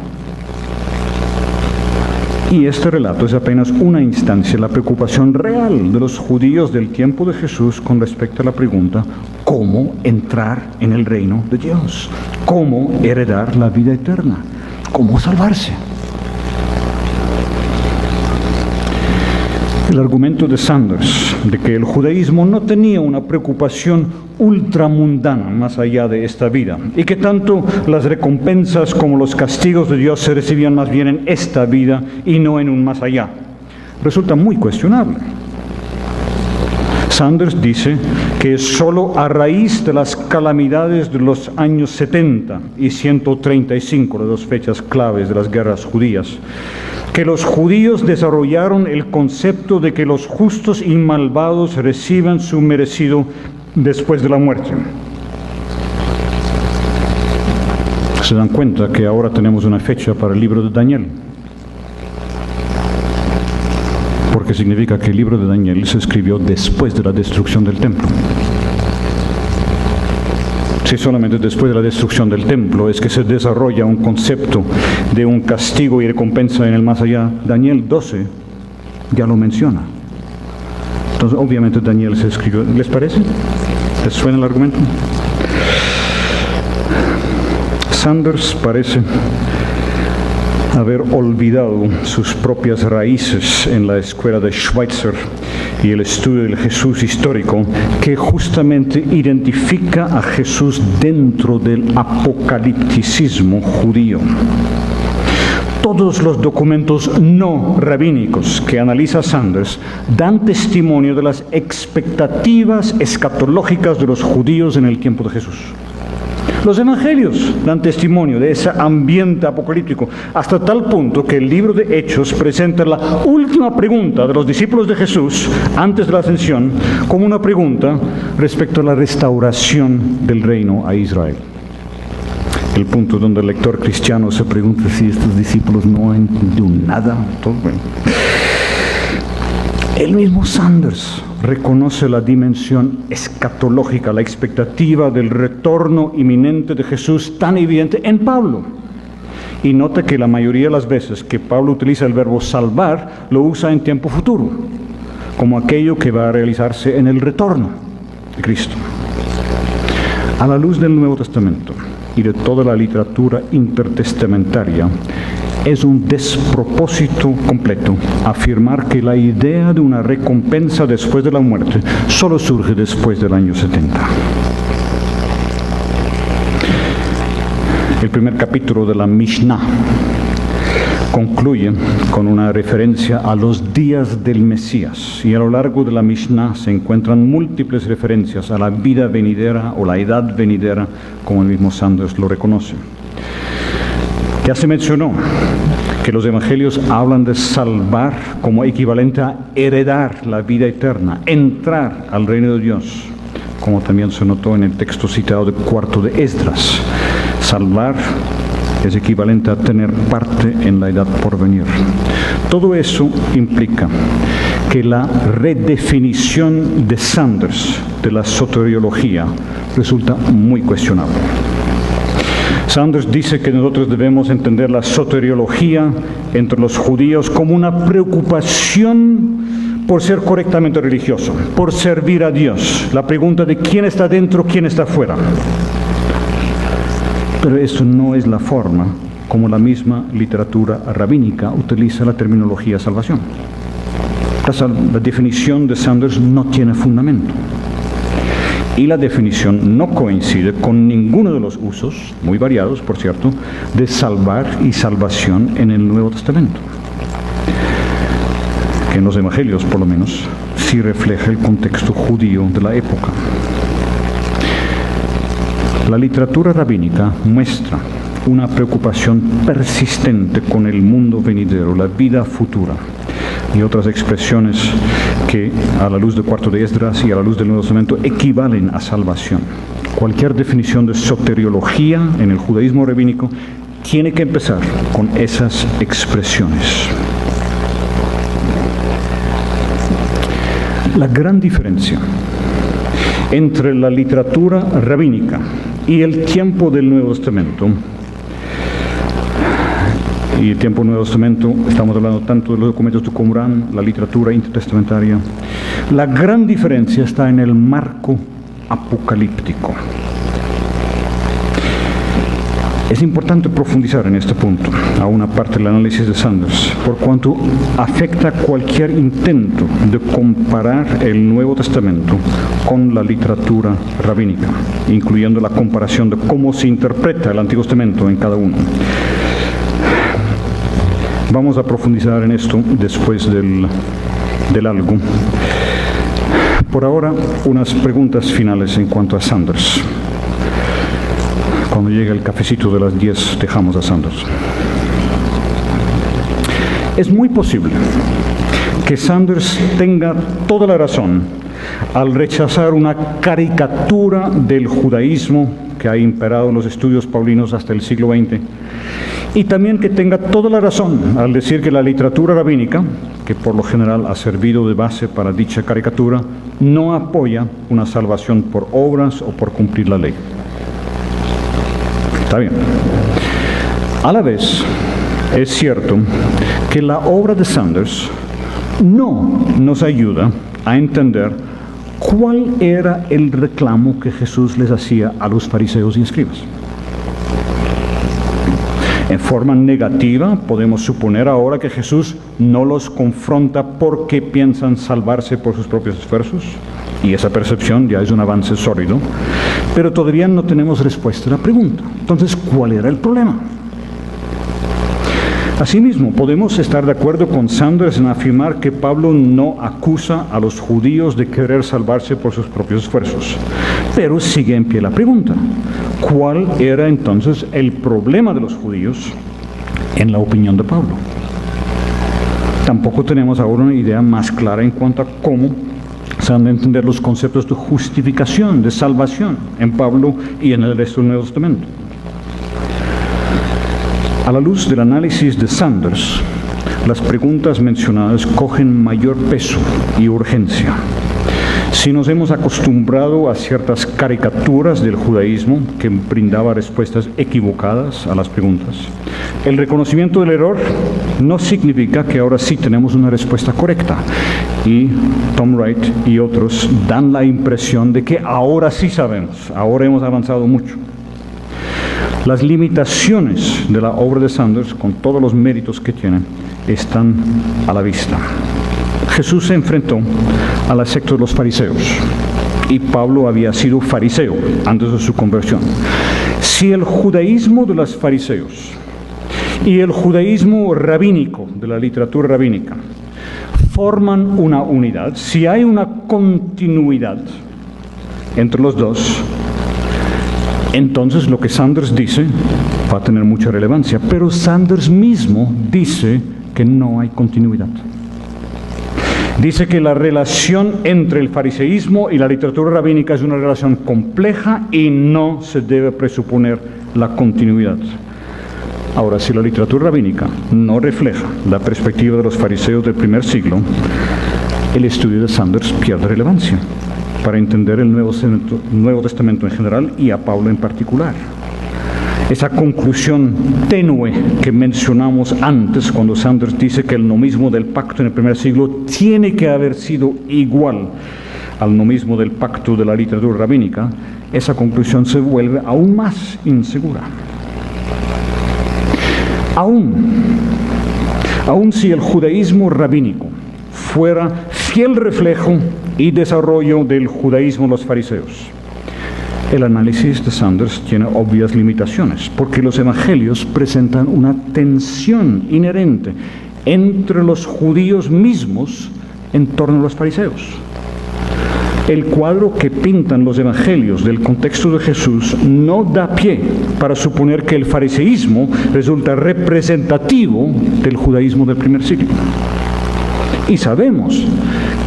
Y este relato es apenas una instancia de la preocupación real de los judíos del tiempo de Jesús con respecto a la pregunta: ¿cómo entrar en el reino de Dios? ¿Cómo heredar la vida eterna? ¿Cómo salvarse? El argumento de Sanders de que el judaísmo no tenía una preocupación ultramundana más allá de esta vida y que tanto las recompensas como los castigos de Dios se recibían más bien en esta vida y no en un más allá, resulta muy cuestionable. Sanders dice que es solo a raíz de las calamidades de los años 70 y 135, las dos fechas claves de las guerras judías, que los judíos desarrollaron el concepto de que los justos y malvados reciban su merecido después de la muerte. Se dan cuenta que ahora tenemos una fecha para el libro de Daniel, porque significa que el libro de Daniel se escribió después de la destrucción del templo. Si solamente después de la destrucción del templo es que se desarrolla un concepto de un castigo y recompensa en el más allá, Daniel 12 ya lo menciona. Entonces, obviamente Daniel se escribió. ¿Les parece? ¿Les suena el argumento? Sanders parece haber olvidado sus propias raíces en la escuela de Schweitzer y el estudio del Jesús histórico, que justamente identifica a Jesús dentro del apocalipticismo judío. Todos los documentos no rabínicos que analiza Sanders dan testimonio de las expectativas escatológicas de los judíos en el tiempo de Jesús. Los evangelios dan testimonio de ese ambiente apocalíptico, hasta tal punto que el libro de Hechos presenta la última pregunta de los discípulos de Jesús antes de la ascensión como una pregunta respecto a la restauración del reino a Israel. El punto donde el lector cristiano se pregunta si estos discípulos no entendieron nada. Todo bueno. El mismo Sanders reconoce la dimensión escatológica, la expectativa del retorno inminente de Jesús tan evidente en Pablo. Y nota que la mayoría de las veces que Pablo utiliza el verbo salvar, lo usa en tiempo futuro, como aquello que va a realizarse en el retorno de Cristo. A la luz del Nuevo Testamento y de toda la literatura intertestamentaria, es un despropósito completo afirmar que la idea de una recompensa después de la muerte solo surge después del año 70. El primer capítulo de la Mishnah concluye con una referencia a los días del Mesías, y a lo largo de la Mishnah se encuentran múltiples referencias a la vida venidera o la edad venidera, como el mismo Sanders lo reconoce. Ya se mencionó que los evangelios hablan de salvar como equivalente a heredar la vida eterna, entrar al reino de Dios, como también se notó en el texto citado del cuarto de Esdras. Salvar es equivalente a tener parte en la edad por venir. Todo eso implica que la redefinición de Sanders de la soteriología resulta muy cuestionable. Sanders dice que nosotros debemos entender la soteriología entre los judíos como una preocupación por ser correctamente religioso, por servir a Dios. La pregunta de quién está dentro, quién está fuera. Pero esto no es la forma como la misma literatura rabínica utiliza la terminología salvación. La definición de Sanders no tiene fundamento. Y la definición no coincide con ninguno de los usos, muy variados por cierto, de salvar y salvación en el Nuevo Testamento, que en los evangelios por lo menos sí refleja el contexto judío de la época. La literatura rabínica muestra una preocupación persistente con el mundo venidero, la vida futura, y otras expresiones que a la luz del cuarto de Esdras y a la luz del Nuevo Testamento equivalen a salvación. Cualquier definición de soteriología en el judaísmo rabínico tiene que empezar con esas expresiones. La gran diferencia entre la literatura rabínica y el tiempo del Nuevo Testamento, y el tiempo del Nuevo Testamento, estamos hablando tanto de los documentos de Qumran, la literatura intertestamentaria, la gran diferencia está en el marco apocalíptico. Es importante profundizar en este punto, a una parte del análisis de Sanders, por cuanto afecta cualquier intento de comparar el Nuevo Testamento con la literatura rabínica, incluyendo la comparación de cómo se interpreta el Antiguo Testamento en cada uno. Vamos a profundizar en esto después del algo. Por ahora, unas preguntas finales en cuanto a Sanders. Cuando llegue el cafecito de las 10, dejamos a Sanders. Es muy posible que Sanders tenga toda la razón al rechazar una caricatura del judaísmo que ha imperado en los estudios paulinos hasta el siglo XX, y también que tenga toda la razón al decir que la literatura rabínica, que por lo general ha servido de base para dicha caricatura, no apoya una salvación por obras o por cumplir la ley. Está bien. A la vez, es cierto que la obra de Sanders no nos ayuda a entender cuál era el reclamo que Jesús les hacía a los fariseos y escribas. En forma negativa, podemos suponer ahora que Jesús no los confronta porque piensan salvarse por sus propios esfuerzos, y esa percepción ya es un avance sólido, pero todavía no tenemos respuesta a la pregunta. Entonces, ¿cuál era el problema? Asimismo, podemos estar de acuerdo con Sanders en afirmar que Pablo no acusa a los judíos de querer salvarse por sus propios esfuerzos, pero sigue en pie la pregunta: ¿cuál era entonces el problema de los judíos en la opinión de Pablo? Tampoco tenemos ahora una idea más clara en cuanto a cómo se han de entender los conceptos de justificación, de salvación en Pablo y en el resto del Nuevo Testamento. A la luz del análisis de Sanders, las preguntas mencionadas cogen mayor peso y urgencia. Si nos hemos acostumbrado a ciertas caricaturas del judaísmo que brindaba respuestas equivocadas a las preguntas, el reconocimiento del error no significa que ahora sí tenemos una respuesta correcta. Y Tom Wright y otros dan la impresión de que ahora sí sabemos, ahora hemos avanzado mucho. Las limitaciones de la obra de Sanders, con todos los méritos que tiene, están a la vista. Jesús se enfrentó a la secta de los fariseos, y Pablo había sido fariseo antes de su conversión. Si el judaísmo de los fariseos y el judaísmo rabínico, de la literatura rabínica, forman una unidad, si hay una continuidad entre los dos, entonces lo que Sanders dice va a tener mucha relevancia, pero Sanders mismo dice que no hay continuidad. Dice que la relación entre el fariseísmo y la literatura rabínica es una relación compleja y no se debe presuponer la continuidad. Ahora, si la literatura rabínica no refleja la perspectiva de los fariseos del primer siglo, el estudio de Sanders pierde relevancia para entender el Nuevo Testamento en general y a Pablo en particular. Esa conclusión tenue que mencionamos antes cuando Sanders dice que el nomismo del pacto en el primer siglo tiene que haber sido igual al nomismo del pacto de la literatura rabínica, esa conclusión se vuelve aún más insegura. Aún si el judaísmo rabínico fuera fiel reflejo y desarrollo del judaísmo de los fariseos, el análisis de Sanders tiene obvias limitaciones, porque los evangelios presentan una tensión inherente entre los judíos mismos en torno a los fariseos. El cuadro que pintan los evangelios del contexto de Jesús no da pie para suponer que el fariseísmo resulta representativo del judaísmo del primer siglo. Y sabemos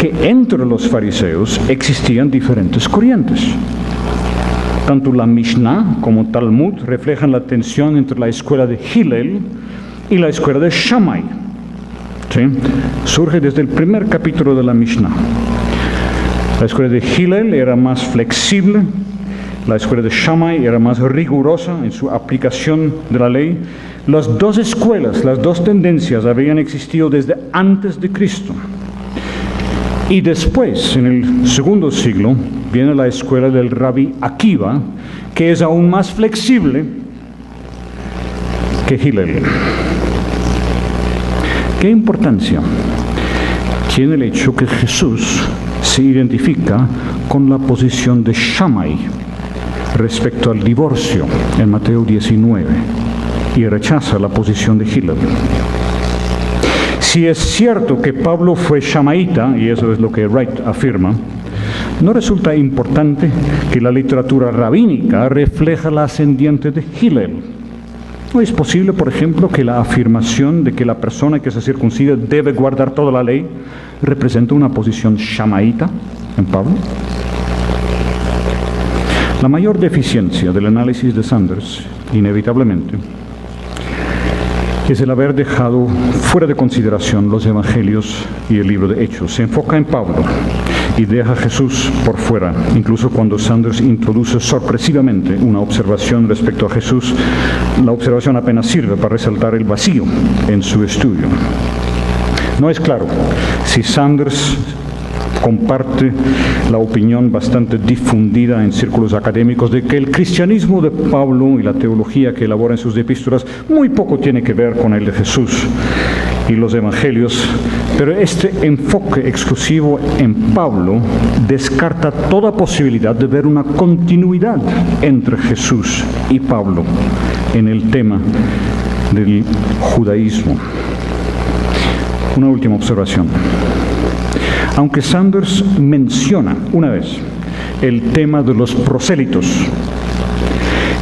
que entre los fariseos existían diferentes corrientes. Tanto la Mishnah como Talmud reflejan la tensión entre la escuela de Hillel y la escuela de Shammai. ¿Sí? Surge desde el primer capítulo de la Mishnah. La escuela de Hillel era más flexible, la escuela de Shammai era más rigurosa en su aplicación de la ley. Las dos escuelas, las dos tendencias habían existido desde antes de Cristo. Y después, en el segundo siglo, viene la escuela del Rabí Akiva, que es aún más flexible que Hillel. ¿Qué importancia tiene el hecho que Jesús se identifica con la posición de Shammai respecto al divorcio en Mateo 19 y rechaza la posición de Hillel? Si es cierto que Pablo fue shamaíta, y eso es lo que Wright afirma, ¿no resulta importante que la literatura rabínica refleja la ascendiente de Hillel? ¿No es posible, por ejemplo, que la afirmación de que la persona que se circuncida debe guardar toda la ley representa una posición shamaíta en Pablo? La mayor deficiencia del análisis de Sanders, inevitablemente, es el haber dejado fuera de consideración los evangelios y el libro de Hechos. Se enfoca en Pablo y deja a Jesús por fuera, incluso cuando Sanders introduce sorpresivamente una observación respecto a Jesús. La observación apenas sirve para resaltar el vacío en su estudio. No es claro si Sanders comparte la opinión bastante difundida en círculos académicos de que el cristianismo de Pablo y la teología que elabora en sus epístolas muy poco tiene que ver con el de Jesús y los evangelios, pero este enfoque exclusivo en Pablo descarta toda posibilidad de ver una continuidad entre Jesús y Pablo en el tema del judaísmo. Una última observación. Aunque Sanders menciona una vez el tema de los prosélitos,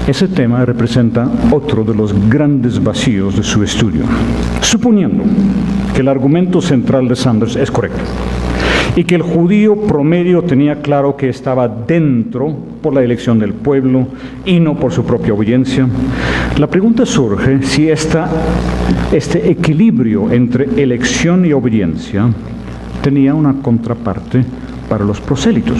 ese tema representa otro de los grandes vacíos de su estudio. Suponiendo que el argumento central de Sanders es correcto y que el judío promedio tenía claro que estaba dentro por la elección del pueblo y no por su propia obediencia, la pregunta surge si este equilibrio entre elección y obediencia tenía una contraparte para los prosélitos.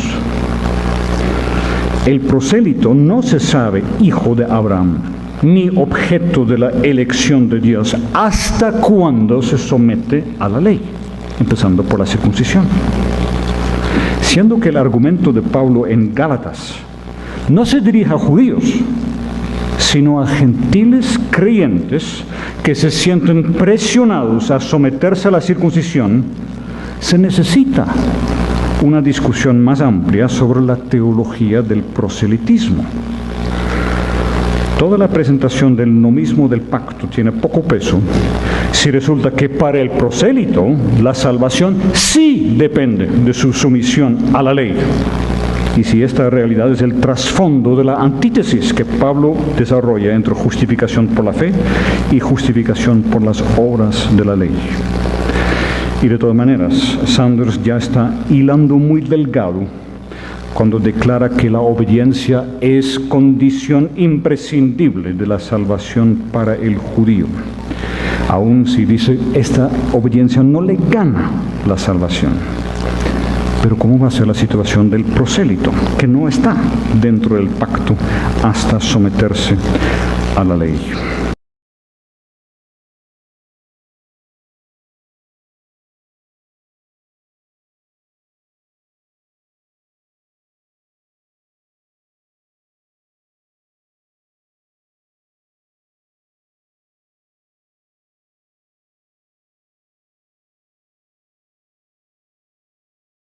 El prosélito no se sabe hijo de Abraham, ni objeto de la elección de Dios, hasta cuando se somete a la ley, empezando por la circuncisión. Siendo que el argumento de Pablo en Gálatas no se dirige a judíos, sino a gentiles creyentes que se sienten presionados a someterse a la circuncisión, se necesita una discusión más amplia sobre la teología del proselitismo. Toda la presentación del nomismo del pacto tiene poco peso si resulta que para el prosélito la salvación sí depende de su sumisión a la ley. Y si esta realidad es el trasfondo de la antítesis que Pablo desarrolla entre justificación por la fe y justificación por las obras de la ley. Y de todas maneras, Sanders ya está hilando muy delgado cuando declara que la obediencia es condición imprescindible de la salvación para el judío. Aún si dice, esta obediencia no le gana la salvación. Pero ¿cómo va a ser la situación del prosélito, que no está dentro del pacto hasta someterse a la ley?